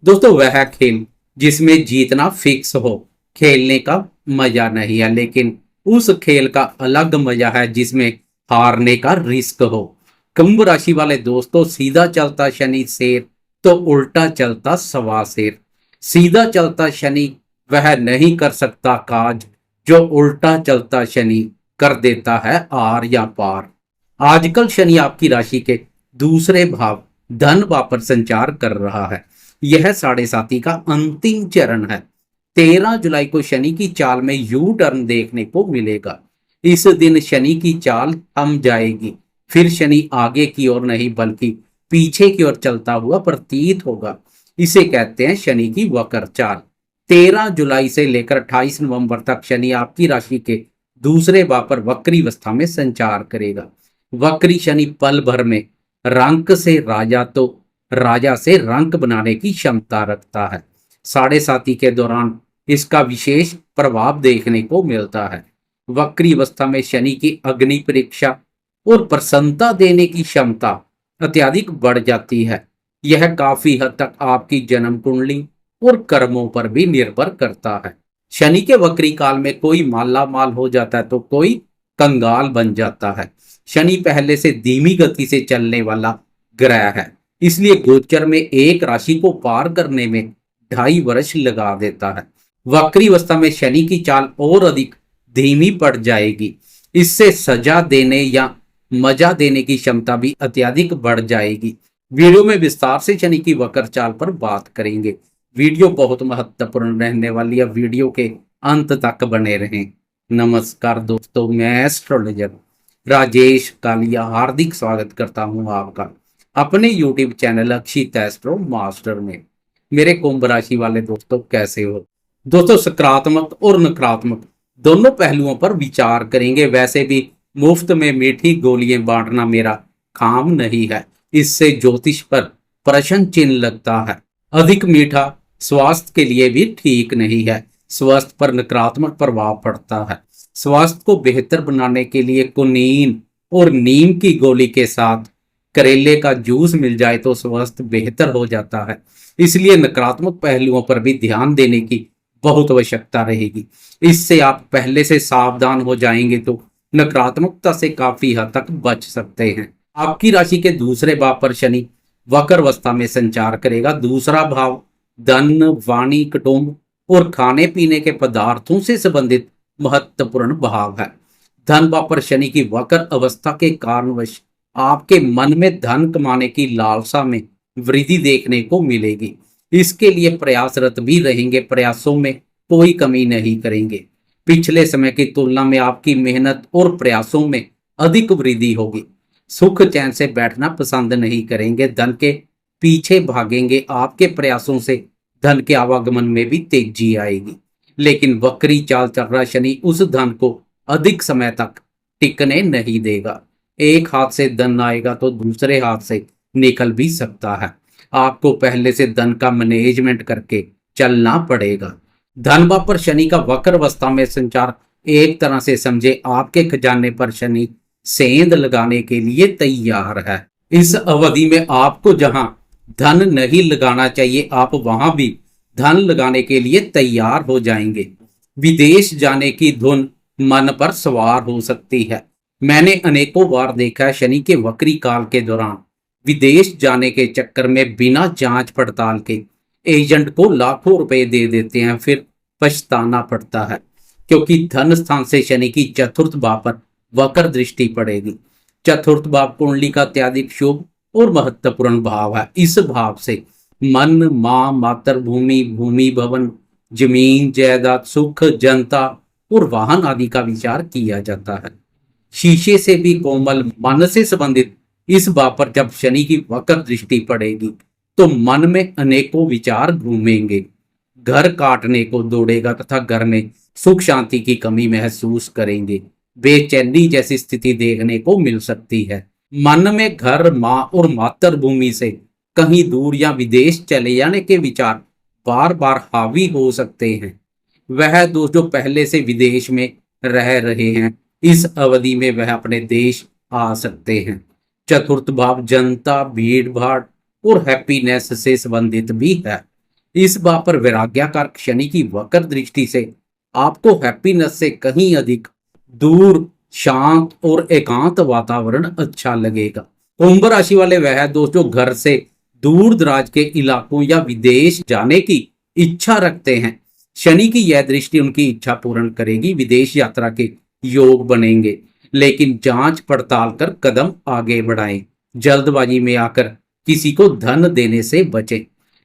दोस्तों वह खेल जिसमें जीतना फिक्स हो, खेलने का मजा नहीं है, लेकिन उस खेल का अलग मजा है जिसमें हारने का रिस्क हो। कुंभ राशि वाले दोस्तों, सीधा चलता शनि शेर तो उल्टा चलता सवा शेर। सीधा चलता शनि वह नहीं कर सकता काज जो उल्टा चलता शनि कर देता है आर या पार। आजकल शनि आपकी राशि के दूसरे भाव धन वापर संचार कर रहा है। यह साढ़े साथी का अंतिम चरण है। 13 जुलाई को शनि की चाल में यू टर्न देखने को मिलेगा। इस दिन शनि की चाल थम जाएगी, फिर शनि आगे की ओर नहीं बल्कि पीछे की ओर चलता हुआ प्रतीत होगा। इसे कहते हैं शनि की वक्र चाल। 13 जुलाई से लेकर 28 नवंबर तक शनि आपकी राशि के दूसरे भाव पर वक्री अवस्था में संचार करेगा। वक्री शनि पल भर में रंक से राजा तो राजा से रंक बनाने की क्षमता रखता है। साढ़े साती के दौरान इसका विशेष प्रभाव देखने को मिलता है। वक्री अवस्था में शनि की अग्नि परीक्षा और प्रसन्नता देने की क्षमता अत्यधिक बढ़ जाती है। यह काफी हद तक आपकी जन्म कुंडली और कर्मों पर भी निर्भर करता है। शनि के वक्री काल में कोई माला माल हो जाता है तो कोई कंगाल बन जाता है। शनि पहले से धीमी गति से चलने वाला ग्रह है, इसलिए गोचर में एक राशि को पार करने में 2.5 वर्ष लगा देता है। वक्री अवस्था में शनि की चाल और अधिक धीमी पड़ जाएगी। इससे सजा देने या मजा देने की क्षमता भी अत्यधिक बढ़ जाएगी। वीडियो में विस्तार से शनि की वक्र चाल पर बात करेंगे। वीडियो बहुत महत्वपूर्ण रहने वाली है, वीडियो के अंत तक बने रहें। नमस्कार दोस्तों, मैं एस्ट्रोलॉजर राजेश कालिया हार्दिक स्वागत करता हूं आपका अपने YouTube चैनल अक्षित एस्ट्रो मास्टर में। मेरे कुंभ राशि वाले दोस्तों, कैसे हो? दोस्तों, सकारात्मक और नकारात्मक दोनों पहलुओं पर विचार करेंगे। वैसे भी मुफ्त में मीठी गोलियां बांटना मेरा काम नहीं है, इससे ज्योतिष पर प्रश्न चिन्ह लगता है। अधिक मीठा स्वास्थ्य के लिए भी ठीक नहीं है, स्वास्थ्य पर नकारात्मक प्रभाव पड़ता है। स्वास्थ्य को बेहतर बनाने के लिए कुनीन और नीम की गोली के साथ करेले का जूस मिल जाए तो स्वास्थ्य बेहतर हो जाता है। इसलिए नकारात्मक पहलुओं पर भी ध्यान देने की बहुत आवश्यकता रहेगी। इससे आप पहले से सावधान हो जाएंगे तो नकारात्मकता से काफी हद तक बच सकते हैं। आपकी राशि के दूसरे भाव पर शनि वक्र अवस्था में संचार करेगा। दूसरा भाव धन, वाणी, कुटुंब और खाने पीने के पदार्थों से संबंधित महत्वपूर्ण भाव है। धन भाव पर शनि की वक्र अवस्था के कारणवश आपके मन में धन कमाने की लालसा में वृद्धि देखने को मिलेगी। इसके लिए प्रयासरत भी रहेंगे, प्रयासों में कोई कमी नहीं करेंगे। पिछले समय की तुलना में आपकी मेहनत और प्रयासों में अधिक वृद्धि होगी। सुख चैन से बैठना पसंद नहीं करेंगे, धन के पीछे भागेंगे। आपके प्रयासों से धन के आवागमन में भी तेजी आएगी, लेकिन वक्री चाल चल रहा शनि उस धन को अधिक समय तक टिकने नहीं देगा। एक हाथ से धन आएगा तो दूसरे हाथ से निकल भी सकता है। आपको पहले से धन का मैनेजमेंट करके चलना पड़ेगा। धन भाव पर शनि का वक्र अवस्था में संचार एक तरह से समझे आपके खजाने पर शनि सेंध लगाने के लिए तैयार है। इस अवधि में आपको जहां धन नहीं लगाना चाहिए, आप वहां भी धन लगाने के लिए तैयार हो जाएंगे। विदेश जाने की धुन मन पर सवार हो सकती है। मैंने अनेकों बार देखा है शनि के वक्री काल के दौरान विदेश जाने के चक्कर में बिना जांच पड़ताल के एजेंट को लाखों रुपए दे देते हैं, फिर पछताना पड़ता है, क्योंकि धन स्थान से शनि की चतुर्थ भाव पर वक्र दृष्टि पड़ेगी। चतुर्थ भाव कुंडली का अत्यधिक शुभ और महत्वपूर्ण भाव है। इस भाव से मन, मां, मातृभूमि, भूमि, भवन, जमीन, जायदाद, सुख, जनता और वाहन आदि का विचार किया जाता है। शीशे से भी कोमल मन से संबंधित इस भाव पर जब शनि की वक्र दृष्टि पड़ेगी तो मन में अनेकों विचार घूमेंगे। घर काटने को दौड़ेगा तथा घर में सुख शांति की कमी महसूस करेंगे। बेचैनी जैसी स्थिति देखने को मिल सकती है। मन में घर, मां और मातृभूमि से कहीं दूर या विदेश चले जाने के विचार बार बार हावी हो सकते हैं। वह दोस्त जो पहले से विदेश में रह रहे हैं, इस अवधि में वह अपने देश आ सकते हैं। चतुर्थ भाव जनता, भीड़ भाड़ और हैप्पीनेस से संबंधित भी है। इस बात पर वैराग्याकार शनि की वक्र दृष्टि से आपको हैप्पीनेस से कहीं अधिक दूर, शांत और एकांत वातावरण अच्छा लगेगा। कुंभ राशि वाले वह दोस्त जो घर से दूर दराज के इलाकों या विदेश जाने की इच्छा रखते हैं, शनि की यह दृष्टि उनकी इच्छा पूर्ण करेगी। विदेश यात्रा के योग बनेंगे, लेकिन जांच पड़ताल कर कदम आगे बढ़ाएं। जल्दबाजी में आकर किसी को धन देने से बचें।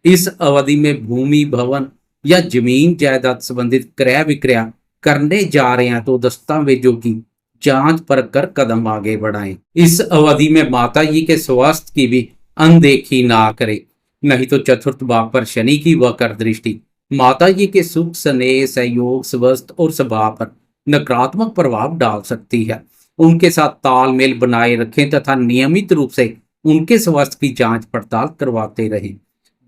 इस अवधि में भूमि, भवन या जमीन जायदाद संबंधित क्रय विक्रय करने जा रहे हैं तो दस्तावेजों की जांच परख कर कदम आगे बढ़ाएं। इस अवधि में माता जी के स्वास्थ्य की भी अनदेखी ना करें, नहीं तो चतुर्थ भाव पर शनि की वक्र दृष्टि माता जी के सुख, स्नेह, सहयोग, स्वास्थ्य और स्वभाव पर नकारात्मक प्रभाव डाल सकती है। उनके साथ तालमेल बनाए रखें तथा नियमित रूप से उनके स्वास्थ्य की जांच पड़ताल करवाते रहें।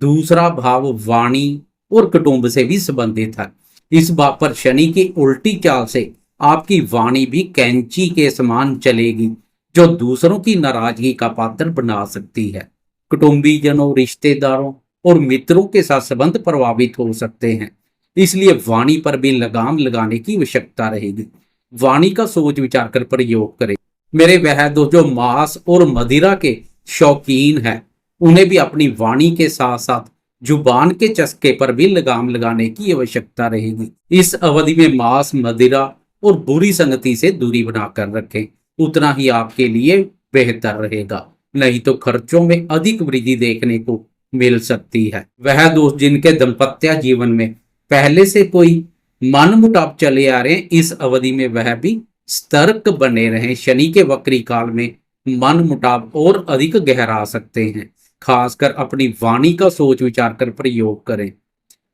दूसरा भाव वाणी और कुटुंब से भी संबंधित है। इस बात पर शनि की उल्टी चाल से आपकी वाणी भी कैंची के समान चलेगी, जो दूसरों की नाराजगी का पात्र बना सकती है। कुटुंबीजनों, रिश्तेदारों और मित्रों के साथ संबंध प्रभावित हो सकते हैं, इसलिए वाणी पर भी लगाम लगाने की आवश्यकता रहेगी। वाणी का सोच विचार कर प्रयोग करें। मेरे वह दोस्त जो मांस और मदिरा के शौकीन हैं, उन्हें भी अपनी वाणी के साथ साथ जुबान के चस्के पर भी लगाम लगाने की आवश्यकता रहेगी। इस अवधि में मांस, मदिरा और बुरी संगति से दूरी बनाकर रखें, उतना ही आपके लिए बेहतर रहेगा। नहीं तो खर्चों में अधिक वृद्धि देखने को मिल सकती है। वह दोस्त जिनके दाम्पत्य जीवन में पहले से कोई मन मुटाव चले आ रहे हैं, इस अवधि में वह भी सतर्क बने रहें। शनि के वक्री काल में मन मुटाव और अधिक गहरा सकते हैं। खासकर अपनी वाणी का सोच विचार कर प्रयोग करें।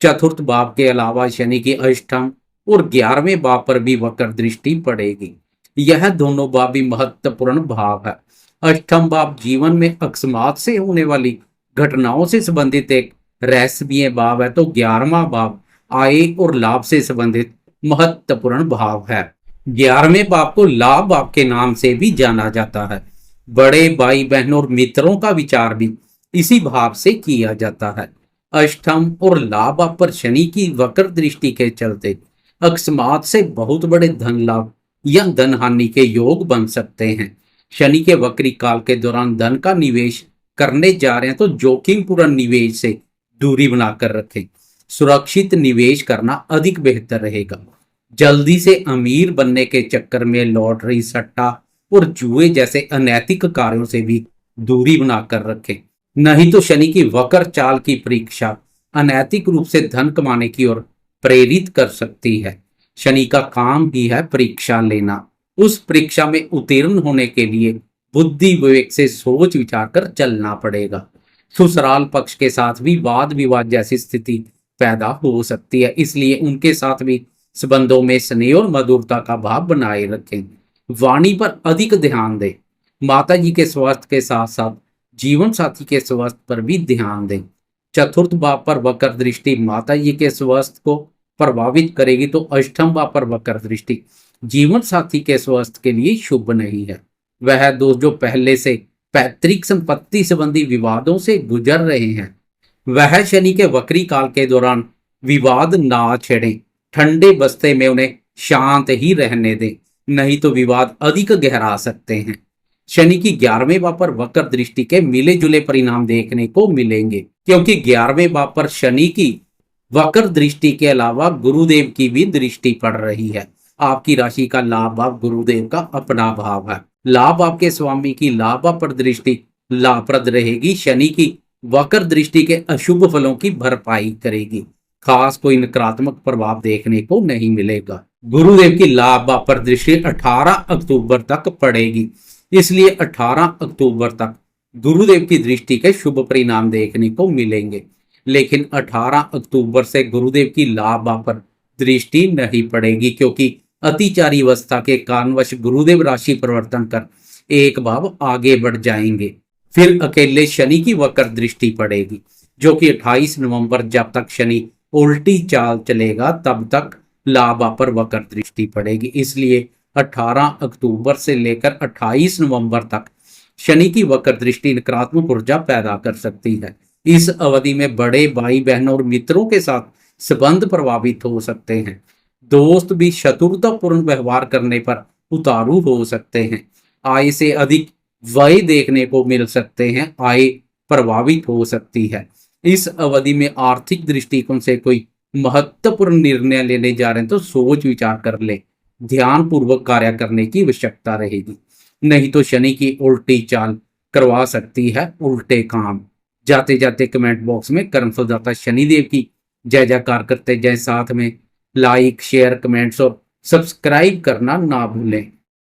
चतुर्थ भाव के अलावा शनि की अष्टम और 11वें भाव पर भी वक्र दृष्टि पड़ेगी। यह दोनों भाव भी महत्वपूर्ण भाव है। अष्टम भाव जीवन में अकस्मात से होने वाली घटनाओं से संबंधित एक रहस्यमय भाव है, तो 11वां भाव आय और लाभ से संबंधित महत्वपूर्ण भाव है। 11वें भाव को लाभ भाव के नाम से भी जाना जाता है। बड़े भाई बहनों और मित्रों का विचार भी इसी भाव से किया जाता है। अष्टम और लाभ भाव पर शनि की वक्र दृष्टि के चलते अकस्मात से बहुत बड़े धन लाभ या धन हानि के योग बन सकते हैं। शनि के वक्री काल के दौरान धन का निवेश करने जा रहे हैं तो जोखिम पूर्ण निवेश से दूरी बनाकर रखें। सुरक्षित निवेश करना अधिक बेहतर रहेगा। जल्दी से अमीर बनने के चक्कर में लॉटरी, सट्टा और जुए जैसे अनैतिक कार्यों से भी दूरी बनाकर रखें। नहीं तो शनि की वक्र चाल की परीक्षा अनैतिक रूप से धन कमाने की ओर प्रेरित कर सकती है। शनि का काम ही है परीक्षा लेना। उस परीक्षा में उत्तीर्ण होने के लिए बुद्धि विवेक से सोच विचार कर चलना पड़ेगा। ससुराल पक्ष के साथ भी वाद विवाद जैसी स्थिति पैदा हो सकती है, इसलिए उनके साथ भी संबंधों में स्नेह और मधुरता का भाव बनाए रखें। वाणी पर अधिक ध्यान दें। माता जी के स्वास्थ्य के साथ साथ जीवन साथी के स्वास्थ्य पर भी ध्यान दें। चतुर्थ भाव पर वक्र दृष्टि माता जी के स्वास्थ्य को प्रभावित करेगी, तो अष्टम भाव पर वक्र दृष्टि जीवन साथी के स्वास्थ्य के लिए शुभ नहीं है। वह दोस्त जो पहले से पैतृक संपत्ति संबंधी विवादों से गुजर रहे हैं, वह शनि के वक्री काल के दौरान विवाद ना छेड़ें। ठंडे बस्ते में उन्हें शांत ही रहने दें, नहीं तो विवाद अधिक गहरा सकते हैं। शनि की 11वें भाव पर वक्र दृष्टि के मिले जुले परिणाम देखने को मिलेंगे, क्योंकि 11वें भाव पर शनि की वक्र दृष्टि के अलावा गुरुदेव की भी दृष्टि पड़ रही है। आपकी राशि का लाभ भाव गुरुदेव का अपना भाव है। लाभ भाव के स्वामी की लाभ भाव पर दृष्टि लाभप्रद रहेगी। शनि की वक्र दृष्टि के अशुभ फलों की भरपाई करेगी। खास कोई नकारात्मक प्रभाव देखने को नहीं मिलेगा। गुरुदेव की लाभ भाव पर दृष्टि 18 अक्टूबर तक पड़ेगी, इसलिए 18 अक्टूबर तक गुरुदेव की दृष्टि के शुभ परिणाम देखने को मिलेंगे। लेकिन 18 अक्टूबर से गुरुदेव की लाभ भाव पर दृष्टि नहीं पड़ेगी, क्योंकि अतिचारी अवस्था के कारणवश गुरुदेव राशि परिवर्तन कर एक भाव आगे बढ़ जाएंगे। फिर अकेले शनि की वक्र दृष्टि पड़ेगी, जो कि 28 नवंबर जब तक शनि उल्टी चाल चलेगा तब तक लाभ पर वक्र दृष्टि पड़ेगी। इसलिए 18 अक्टूबर से लेकर 28 नवंबर तक शनि की वक्र दृष्टि नकारात्मक ऊर्जा पैदा कर सकती है। इस अवधि में बड़े भाई बहनों और मित्रों के साथ संबंध प्रभावित हो सकते हैं। दोस्त भी शत्रुतापूर्ण व्यवहार करने पर उतारू हो सकते हैं। आय से अधिक व्यय देखने को मिल सकते हैं। आय प्रभावित हो सकती है। इस अवधि में आर्थिक दृष्टिकोण से कोई महत्वपूर्ण निर्णय लेने जा रहे हैं तो सोच विचार कर ले, ध्यान पूर्वक कार्य करने की आवश्यकता रहेगी। नहीं तो शनि की उल्टी चाल करवा सकती है उल्टे काम। जाते जाते कमेंट बॉक्स में कर्मफलदाता शनिदेव की जय जयकार करते जाए, साथ में लाइक शेयर कमेंट्स और सब्सक्राइब करना ना भूलें।